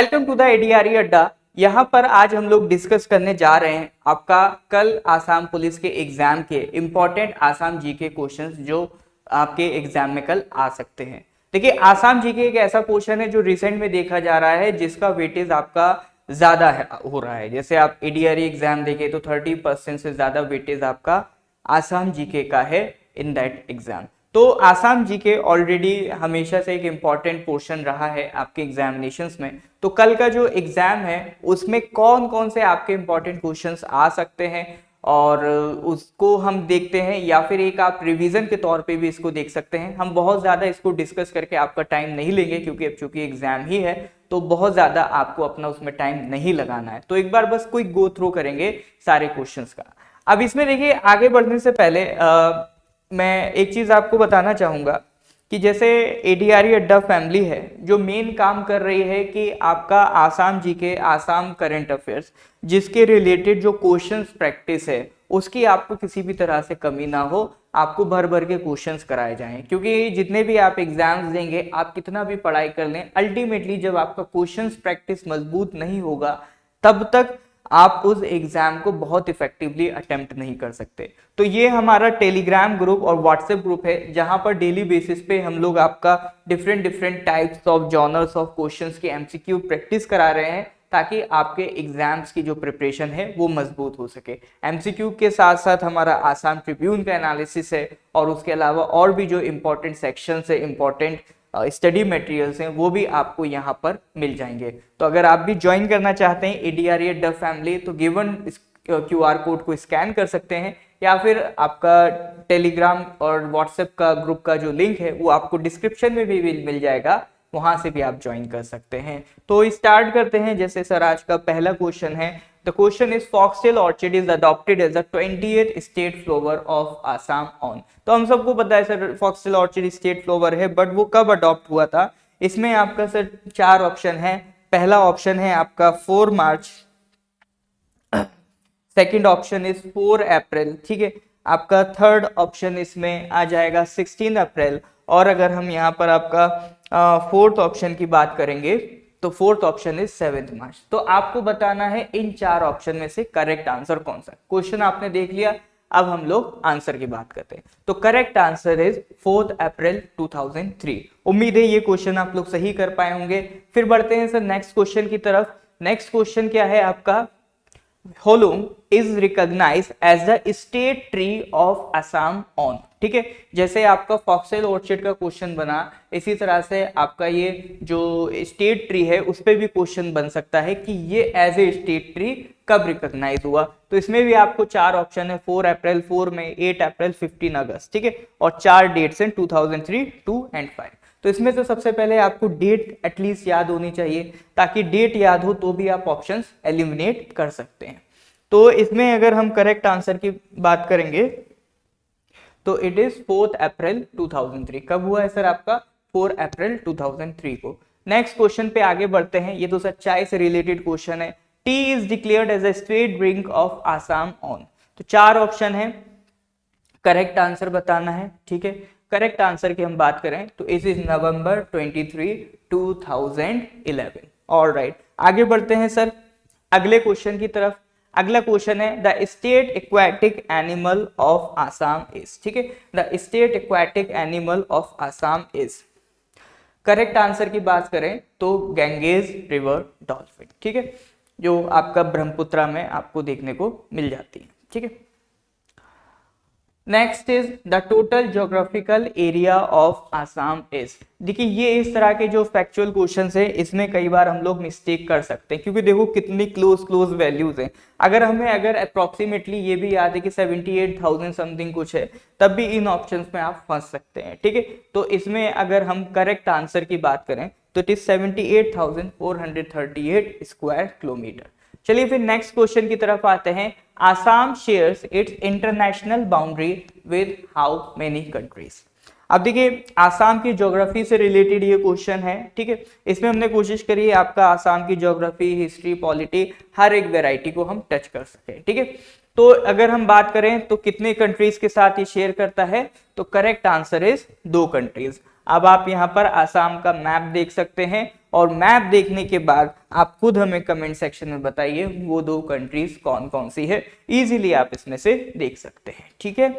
Welcome to the एडीआरई अड्डा। यहाँ पर आज हम लोग डिस्कस करने जा रहे हैं आपका कल आसाम पुलिस के एग्जाम के इम्पोर्टेंट आसाम जीके क्वेश्चंस जो आपके एग्जाम में कल आ सकते हैं। देखिए, आसाम जीके एक ऐसा क्वेश्चन है जो रिसेंट में देखा जा रहा है जिसका वेटेज आपका ज्यादा हो रहा है। जैसे आप एडीआरई एग्जाम देखें तो 30% से ज्यादा वेटेज आपका आसाम जीके का है इन दैट एग्जाम। तो आसाम जीके ऑलरेडी हमेशा से एक इम्पॉर्टेंट पोर्शन रहा है आपके एग्जामिनेशंस में। तो कल का जो एग्जाम है उसमें कौन कौन से आपके इम्पॉर्टेंट क्वेश्चंस आ सकते हैं और उसको हम देखते हैं, या फिर एक आप रिवीजन के तौर पे भी इसको देख सकते हैं। हम बहुत ज्यादा इसको डिस्कस करके आपका टाइम नहीं लेंगे क्योंकि अब चूंकि एग्जाम ही है तो बहुत ज्यादा आपको अपना उसमें टाइम नहीं लगाना है। तो एक बार बस क्विक गो थ्रू करेंगे सारे क्वेश्चंस का। अब इसमें देखिए, आगे बढ़ने से पहले मैं एक चीज आपको बताना चाहूंगा कि जैसे एडीआरई अड्डा फैमिली है जो मेन काम कर रही है कि आपका Assam GK, Assam current affairs, जिसके रिलेटेड जो क्वेश्चंस प्रैक्टिस है उसकी आपको किसी भी तरह से कमी ना हो, आपको भर भर के क्वेश्चंस कराए जाएं। क्योंकि जितने भी आप एग्जाम्स देंगे, आप कितना भी पढ़ाई कर लें, अल्टीमेटली जब आपका क्वेश्चंस प्रैक्टिस मजबूत नहीं होगा तब तक आप उस एग्जाम को बहुत इफेक्टिवली अटेम्प्ट नहीं कर सकते। तो ये हमारा टेलीग्राम ग्रुप और व्हाट्सएप ग्रुप है जहां पर डेली बेसिस पे हम लोग आपका different types of genres of questions की एमसीक्यू प्रैक्टिस करा रहे हैं ताकि आपके एग्जाम्स की जो प्रिपरेशन है वो मजबूत हो सके। एमसीक्यू के साथ साथ हमारा आसाम ट्रिब्यून का एनालिसिस है और उसके अलावा और भी जो इम्पोर्टेंट सेक्शंस है, इम्पोर्टेंट स्टडी मटेरियल्स हैं, वो भी आपको यहाँ पर मिल जाएंगे। तो अगर आप भी ज्वाइन करना चाहते हैं एडीआरई अड्डा फैमिली तो गिवन क्यूआर कोड को स्कैन कर सकते हैं, या फिर आपका टेलीग्राम और व्हाट्सएप का ग्रुप का जो लिंक है वो आपको डिस्क्रिप्शन में भी मिल जाएगा, वहां से भी आप ज्वाइन कर सकते हैं। तो स्टार्ट करते हैं। जैसे सर आज का पहला क्वेश्चन है, the question is foxtail orchid is adopted as the 20th state flower of Assam on. तो हम सबको पता है sir foxtail orchid state flower है, बट वो कब अडॉप्ट हुआ था? इसमें आपका सर 4 ऑप्शन है। पहला ऑप्शन है आपका 4 मार्च, सेकेंड ऑप्शन इज 4 अप्रैल, ठीक है। आपका थर्ड ऑप्शन इसमें आ जाएगा 16 अप्रैल, और अगर हम यहाँ पर आपका फोर्थ ऑप्शन की बात करेंगे तो फोर्थ ऑप्शन इज 7 मार्च। तो आपको बताना है इन 4 ऑप्शन में से करेक्ट आंसर कौन सा। क्वेश्चन आपने देख लिया, अब हम लोग आंसर की बात करते हैं। तो करेक्ट आंसर इज 4 अप्रैल 2003। उम्मीद है ये क्वेश्चन आप लोग सही कर पाए होंगे। फिर बढ़ते हैं सर नेक्स्ट क्वेश्चन की तरफ। नेक्स्ट क्वेश्चन क्या है आपका, Hollong is recognised as the state tree of Assam on, ठीक है। जैसे आपका फॉक्सटेल ऑर्चिड का क्वेश्चन बना, इसी तरह से आपका ये जो स्टेट ट्री है उस पे भी क्वेश्चन बन सकता है कि ये एज ए स्टेट ट्री कब रिकॉग्नाइज हुआ। तो इसमें भी आपको 4 ऑप्शन है, 4 अप्रैल, 4 मई, 8 अप्रैल, 15 अगस्त, ठीक है। और 4 डेट्स हैं 2003, 2 एंड 5। तो इसमें से सबसे पहले आपको डेट एटलीस्ट याद होनी चाहिए, ताकि डेट याद हो तो भी आप ऑप्शंस एलिमिनेट कर सकते हैं। तो इसमें अगर हम करेक्ट आंसर की बात करेंगे तो इट इज 4 अप्रैल 2003। कब हुआ है सर आपका? 4 अप्रैल 2003 को। नेक्स्ट क्वेश्चन पे आगे बढ़ते हैं। ये तो सच्चाई से रिलेटेड क्वेश्चन है। Tea is declared as a state drink of Assam on. तो 4 ऑप्शन है, करेक्ट आंसर बताना है, ठीक है। करेक्ट आंसर की हम बात करें तो इट इज नवंबर 23, 2011। ऑलराइट, आगे बढ़ते हैं सर अगले क्वेश्चन की तरफ। अगला क्वेश्चन है the state aquatic animal of Assam is, ठीक है। The state aquatic animal of Assam is, correct answer की बात करें तो गैंगेज रिवर डॉल्फिन, ठीक है, जो आपका ब्रह्मपुत्रा में आपको देखने को मिल जाती है, ठीक है। Next is the total geographical area of Assam is. देखिए, ये इस तरह के जो फैक्चुअल क्वेश्चंस है इसमें कई बार हम लोग मिस्टेक कर सकते हैं, क्योंकि देखो कितनी क्लोज वैल्यूज हैं। अगर अप्रोक्सीमेटली ये भी याद है कि 78,000 समथिंग कुछ है, तब भी इन ऑप्शंस में आप फंस सकते हैं, ठीक है। तो इसमें अगर हम करेक्ट आंसर की बात करें तो इट इज 78,438 स्क्वायर किलोमीटर। चलिए फिर नेक्स्ट क्वेश्चन की तरफ आते हैं। Assam shares it's international boundary with how many countries. अब देखिए, आसाम की ज्योग्राफी से रिलेटेड ये क्वेश्चन है, ठीक है। इसमें हमने कोशिश करी है आपका आसाम की ज्योग्राफी, हिस्ट्री, पॉलिटी, हर एक वेराइटी को हम टच कर सके, ठीक है। तो अगर हम बात करें तो कितने कंट्रीज के साथ ये शेयर करता है, तो करेक्ट आंसर इज 2 कंट्रीज। अब आप यहाँ पर आसाम का मैप देख सकते हैं और मैप देखने के बाद आप खुद हमें कमेंट सेक्शन में बताइए वो 2 कंट्रीज कौन कौन सी है, इजीली आप इसमें से देख सकते हैं। ठीक है,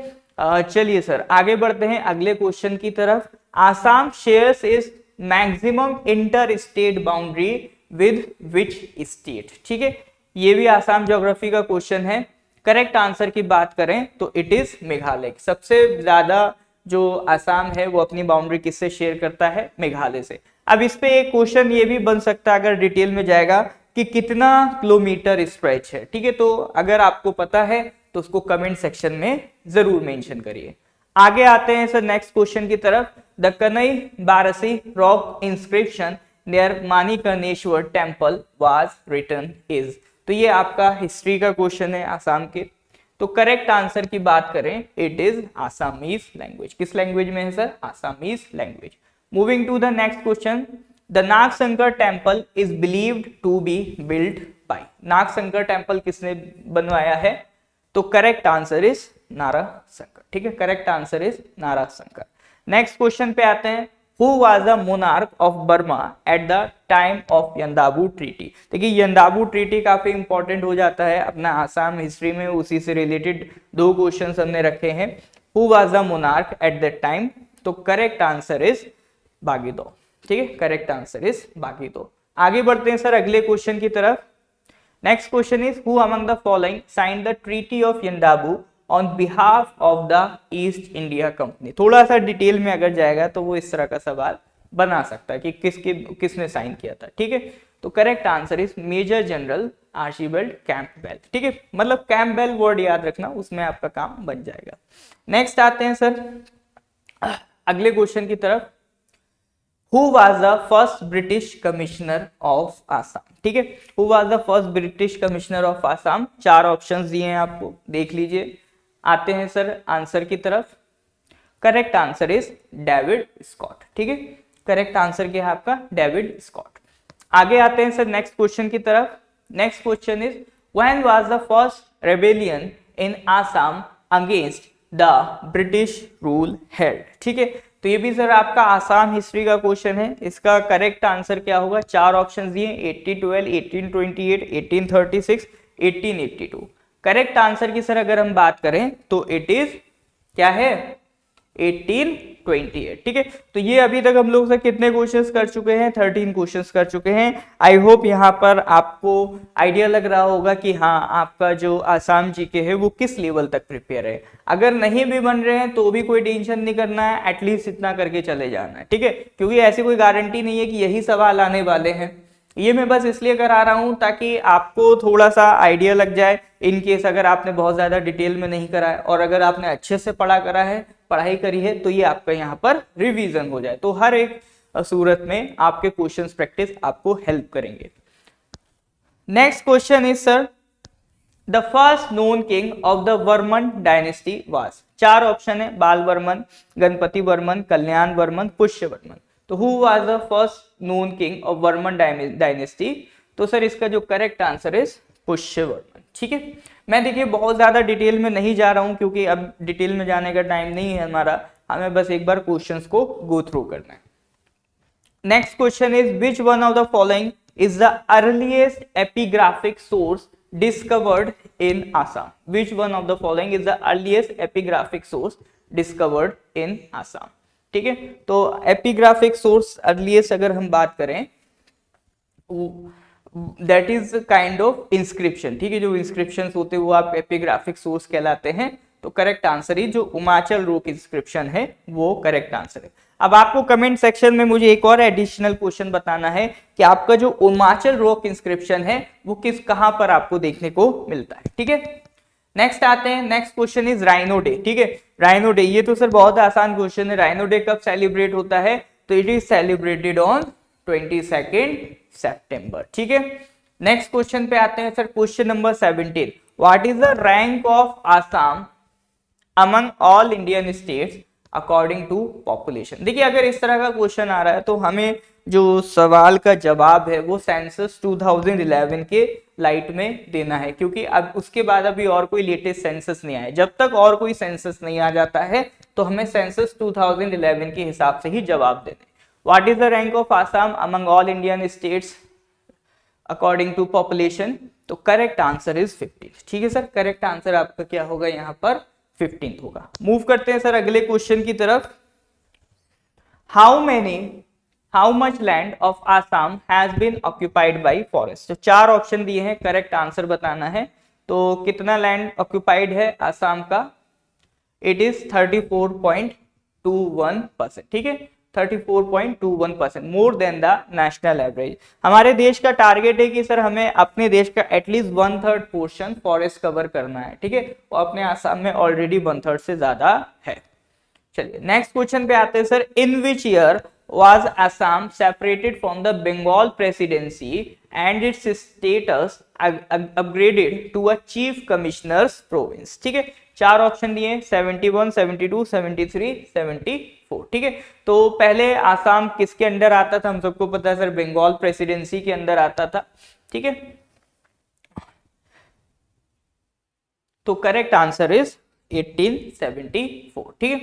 चलिए सर आगे बढ़ते हैं अगले क्वेश्चन की तरफ। Assam shares is maximum inter state boundary with which state. ठीक है, ये भी आसाम ज्योग्राफी का क्वेश्चन है। करेक्ट आंसर की बात करें तो इट इज मेघालय। सबसे ज्यादा जो आसाम है वो अपनी बाउंड्री किससे शेयर करता है, मेघालय से। अब इस पे एक क्वेश्चन ये भी बन सकता है अगर डिटेल में जाएगा कि कितना किलोमीटर स्ट्रेच है। ठीक है, तो अगर आपको पता है तो उसको कमेंट सेक्शन में जरूर मेंशन करिए। आगे आते हैं सर नेक्स्ट क्वेश्चन की तरफ। The Kanai Barasi rock inscription near Manikarneswar temple was written is. तो ये आपका हिस्ट्री का क्वेश्चन है आसाम के। तो करेक्ट आंसर की बात करें इट इज आसामीज लैंग्वेज। किस लैंग्वेज में है sir, Assamese language. Moving to the next question. The Nagshankar temple is believed to be built by. Nagshankar temple किसने बनवाया है, तो करेक्ट आंसर इज नाराशंकर। ठीक है, correct answer is Narashankar. Next question पे आते हैं। Who was the monarch of Burma at the time of Yandabo treaty. देखिए यंदाबू ट्रीटी काफी इंपॉर्टेंट हो जाता है अपना आसाम हिस्ट्री में, उसी से रिलेटेड 2 क्वेश्चंस हमने रखे हैं। Who was the monarch at that time, तो करेक्ट आंसर इज बागीदो। ठीक है, करेक्ट आंसर इज बागीदो। आगे बढ़ते हैं सर अगले क्वेश्चन की तरफ। Next question is who among the following signed the treaty of Yandabo on behalf of the East India Company. थोड़ा सा डिटेल में अगर जाएगा तो वो इस तरह का सवाल बना सकता है कि किसने साइन किया था। ठीक है, तो correct answer is major general Archibald Campbell. ठीक है, मतलब कैंपबेल वर्ड याद रखना, उसमें आपका काम बन जाएगा। नेक्स्ट आते हैं सर अगले क्वेश्चन की तरफ। Who was the first British Commissioner of Assam? ठीक है, Who was the first British Commissioner of Assam? 4 options दिए हैं आपको, देख लीजिए। आते हैं सर आंसर की तरफ। Correct answer is David Scott. ठीक है, करेक्ट आंसर क्या है आपका, डेविड स्कॉट। आगे आते हैं सर नेक्स्ट क्वेश्चन की तरफ। Next question is when was the first rebellion in Assam against the British rule held. ठीक है, तो ये भी सर आपका आसाम हिस्ट्री का क्वेश्चन है। इसका करेक्ट आंसर क्या होगा, 4 ऑप्शन दिए 1812, 1828, 1836, 1882। करेक्ट आंसर की सर अगर हम बात करें तो इट इज क्या है, 1828। ठीक है, तो ये अभी तक हम लोग से कितने क्वेश्चंस कर चुके हैं, 13 क्वेश्चंस कर चुके हैं। आई होप यहाँ पर आपको आइडिया लग रहा होगा कि हाँ आपका जो आसाम जीके है वो किस लेवल तक प्रिपेयर है। अगर नहीं भी बन रहे हैं तो भी कोई टेंशन नहीं करना है, एटलीस्ट इतना करके चले जाना है। ठीक है, क्योंकि ऐसी कोई गारंटी नहीं है कि यही सवाल आने वाले हैं। ये मैं बस इसलिए करा रहा हूं ताकि आपको थोड़ा सा आइडिया लग जाए, इन केस अगर आपने बहुत ज्यादा डिटेल में नहीं करा है और अगर आपने अच्छे से पढ़ाई करी है तो ये आपका यहाँ पर रिवीजन हो जाए। तो हर एक सूरत में आपके क्वेश्चंस प्रैक्टिस आपको हेल्प करेंगे। Next question is sir the first known king of the Varman dynasty was. 4 option है, बाल वर्मन, गणपति वर्मन, कल्याण वर्मन, पुष्य वर्मन। तो who was the first known king of Varman dynasty, तो सर इसका जो करेक्ट आंसर इज पुष्य वर्मन। ठीक है, मैं देखिए बहुत ज्यादा डिटेल में नहीं जा रहा हूं क्योंकि अब डिटेल में जाने का टाइम नहीं है हमारा, हमें बस एक बार क्वेश्चंस को गो थ्रू करना है। Next question is which one of the following is the earliest epigraphic source discovered in Assam. Which one of the following is the earliest epigraphic source discovered in Assam. ठीक है, तो एपिग्राफिक सोर्स अर्लीस्ट अगर हम बात करें that is kind of inscription. ठीक है, जो इंस्क्रिप्शन होते हैं वो आप एपिग्राफिक सोर्स कहलाते हैं। तो करेक्ट आंसर ही जो उमाचल रोक इंस्क्रिप्शन है वो करेक्ट आंसर है। अब आपको कमेंट सेक्शन में मुझे एक और एडिशनल क्वेश्चन बताना है कि आपका जो उमाचल रोक इंस्क्रिप्शन है वो कहां पर आपको देखने को मिलता है। ठीक है, नेक्स्ट आते हैं। Next question is rhino day. ठीक है, राइनो डे ये तो सर बहुत आसान क्वेश्चन है। राइनो डे कब सेलिब्रेट होता है, तो it is celebrated on 22 September. ठीक है, नेक्स्ट क्वेश्चन पे आते हैं sir. Question number 17 what is the rank of Assam among all Indian states according to population. देखिए अगर इस तरह का क्वेश्चन आ रहा है तो हमें जो सवाल का जवाब है वो सेंसस 2011 के लाइट में देना है, क्योंकि अब उसके बाद अभी और कोई लेटेस्ट सेंसस नहीं आया। जब तक और कोई सेंसस नहीं आ जाता है तो हमें सेंसस 2011 के हिसाब से ही जवाब देना है। What is the rank of Assam among all Indian states according to population? तो करेक्ट आंसर इज 15। ठीक है सर, करेक्ट आंसर आपका क्या होगा यहाँ पर 15 होगा। मूव करते हैं सर अगले क्वेश्चन की तरफ। How much land of Assam has been occupied by forest? तो चार ऑप्शन दिए हैं, करेक्ट आंसर बताना है। तो कितना लैंड ऑक्यूपाइड है आसाम का? It is 34.21%। ठीक है, 34.21%, more than the national average. हमारे देश का टारगेट है कि सर हमें अपने देश का एटलीस्ट 1/3 पोर्शन फॉरेस्ट कवर करना है। ठीक है, और अपने आसाम में ऑलरेडी 1/3 से ज्यादा है। चलिए नेक्स्ट क्वेश्चन पे आते हैं sir. In which year was Assam separated from the Bengal presidency and its status upgraded to a chief commissioner's province? ठीक है, चार ऑप्शन दिए 71, 72, 73, 74। ठीक है, तो पहले आसाम किसके अंडर आता था? हम सबको पता है सर, बंगाल प्रेसिडेंसी के अंदर आता था। ठीक है, तो करेक्ट आंसर इज 1874। ठीक है,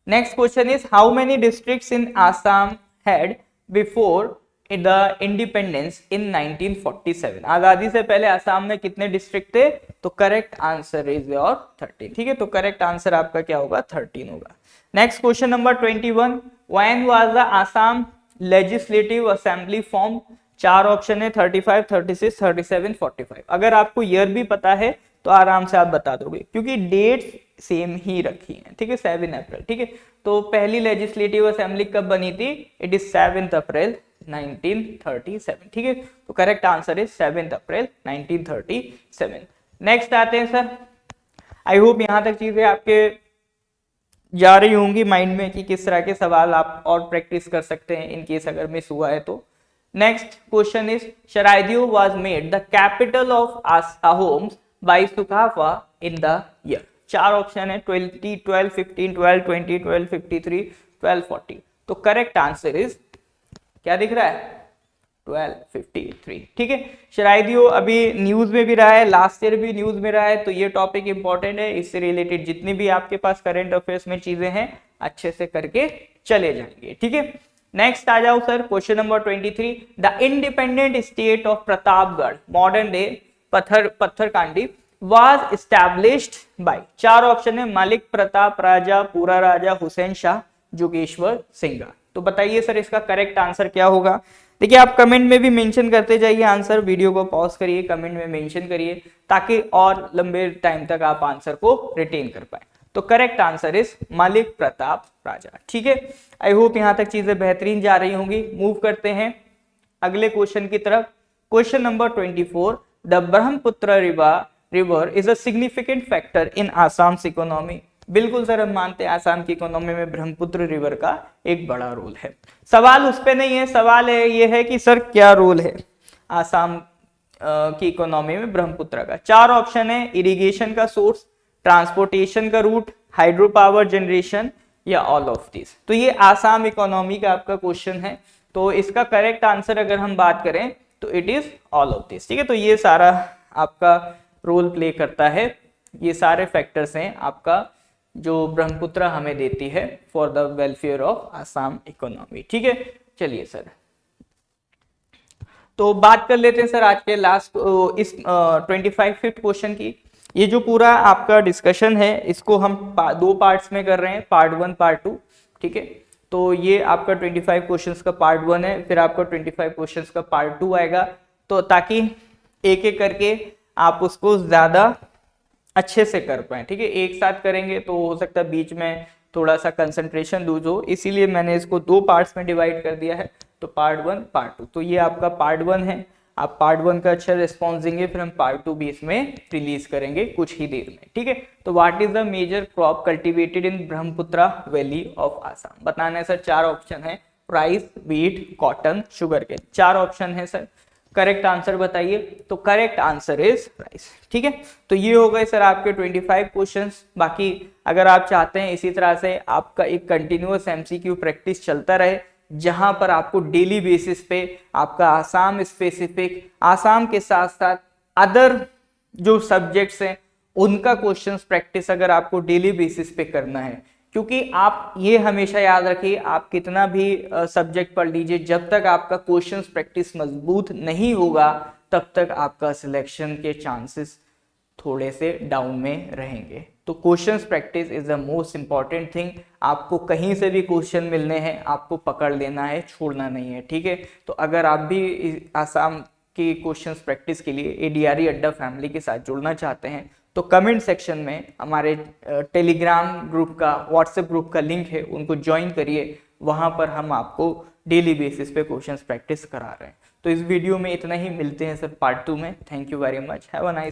next question is how many districts in Assam had before the independence in 1947? आजादी से पहले आसाम में कितने डिस्ट्रिक्ट थे? तो करेक्ट आंसर इज योर 13। ठीक है, तो करेक्ट आंसर आपका क्या होगा? 13 होगा। Next question number 21, when was the Assam legislative assembly form? चार ऑप्शन है 35, 36, 37, 45। अगर आपको ईयर भी पता है तो आराम से आप बता दोगे, क्योंकि डेट सेम ही रखी है। ठीक है, 7 अप्रैल। ठीक है, तो पहली लेजिस्लेटिव असेंबली कब बनी थी? इट इज 7 अप्रैल 1937। ठीक है, तो correct answer is 7 April 1937। Next आते हैं सर, आई होप यहां तक चीजें आपके जा रही होंगी माइंड में कि किस तरह के सवाल आप और प्रैक्टिस कर सकते हैं इन केस अगर मिस हुआ है तो। Next question is Charaideo was made the capital of Ahoms by Sukaphaa in the year? चार ऑप्शन है 20, 12, 15, 12, 20, 12, 53, 12, 40। तो करेक्ट आंसर इज क्या दिख रहा है? 1253। ठीक है, शराइदियो अभी न्यूज में भी रहा है, लास्ट ईयर भी न्यूज में रहा है, तो ये टॉपिक इंपॉर्टेंट है। इससे रिलेटेड जितनी भी आपके पास करंट अफेयर्स में चीजें हैं अच्छे से करके चले जाएंगे। ठीक है, नेक्स्ट आ जाओ sir, question number 23, the independent state of Pratapgarh modern day Patharkandi was established by? चार ऑप्शन है मलिक प्रताप राजा, पूरा राजा, हुसैन शाह, जोगेश्वर सिंघा। तो बताइए सर इसका करेक्ट आंसर क्या होगा? देखिए आप कमेंट में भी मेंशन करते जाइए आंसर, वीडियो को पॉज करिए, कमेंट में मेंशन करिए, ताकि और लंबे टाइम तक आप आंसर को रिटेन कर पाए। तो correct answer is Malik Pratap Raja. ठीक है, आई होप यहां तक चीजें बेहतरीन जा रही होंगी। मूव करते हैं अगले क्वेश्चन की तरफ। Question number 24, the Brahmaputra river is a significant factor in Assam's economy? बिल्कुल सर, हम मानते हैं आसाम की इकोनॉमी में ब्रह्मपुत्र रिवर का एक बड़ा रोल है। सवाल उस पे नहीं है, सवाल है ये है कि सर क्या रोल है आसाम की इकोनॉमी में ब्रह्मपुत्र का? चार ऑप्शन है, इरिगेशन का सोर्स, ट्रांसपोर्टेशन का रूट, हाइड्रो पावर जनरेशन, या ऑल ऑफ दिस। तो ये आसाम इकोनॉमी का आपका क्वेश्चन है, तो इसका करेक्ट आंसर अगर हम बात करें तो it is all of this. ठीक है, तो ये सारा आपका रोल प्ले करता है, ये सारे फैक्टर्स हैं आपका जो ब्रह्मपुत्र हमें देती है for the welfare of Assam economy. ठीक है, चलिए सर तो बात कर लेते हैं सर आज के लास्ट इस 25 क्वेश्चन की। ये जो पूरा आपका डिस्कशन है इसको हम दो पार्ट्स में कर रहे हैं, पार्ट 1 पार्ट 2। ठीक है, तो ये आपका 25 क्वेश्चंस का पार्ट 1 है, फिर आपका 25 क्वेश्चंस का पार्ट 2 आएगा, तो ताकि एक एक करके आप उसको ज्यादा अच्छे से कर पाए। ठीक है, एक साथ करेंगे तो हो सकता है बीच में थोड़ा सा कंसंट्रेशन लूज हो, इसीलिए मैंने इसको दो पार्ट्स में डिवाइड कर दिया है, तो पार्ट 1 पार्ट 2। तो ये आपका पार्ट 1 है, आप पार्ट 1 का अच्छा रिस्पॉन्स देंगे, फिर हम पार्ट 2 भी इसमें रिलीज करेंगे कुछ ही देर में। ठीक है, तो what is the major crop cultivated in Brahmaputra valley of Assam? बताना है सर, चार ऑप्शन है, rice, wheat, cotton, sugar cane. चार ऑप्शन है सर, करेक्ट आंसर बताइए। तो करेक्ट आंसर इज राइस। ठीक है, तो ये हो गए सर आपके 25 क्वेश्चंस। बाकी अगर आप चाहते हैं इसी तरह से आपका एक कंटिन्यूअस एमसीक्यू प्रैक्टिस चलता रहे, जहां पर आपको डेली बेसिस पे आपका आसाम स्पेसिफिक, आसाम के साथ साथ अदर जो सब्जेक्ट्स हैं उनका क्वेश्चंस प्रैक्टिस अगर आपको डेली बेसिस पे करना है, क्योंकि आप ये हमेशा याद रखिए, आप कितना भी सब्जेक्ट पढ़ लीजिए, जब तक आपका क्वेश्चंस प्रैक्टिस मजबूत नहीं होगा तब तक आपका सिलेक्शन के चांसेस थोड़े से डाउन में रहेंगे। तो questions practice is the most important thing. आपको कहीं से भी क्वेश्चन मिलने हैं, आपको पकड़ लेना है, छोड़ना नहीं है, ठीक है। तो अगर आप भी आसाम की क्वेश्चंस प्रैक्टिस के लिए ADRE अड्डा फैमिली के साथ जुड़ना चाहते हैं तो कमेंट सेक्शन में हमारे टेलीग्राम ग्रुप का, व्हाट्सएप ग्रुप का लिंक है, उनको ज्वाइन करिए। वहां पर हम आपको डेली बेसिस पे क्वेश्चंस प्रैक्टिस करा रहे हैं। तो इस वीडियो में इतना ही, मिलते हैं सर पार्ट 2 में। Thank you very much, have a nice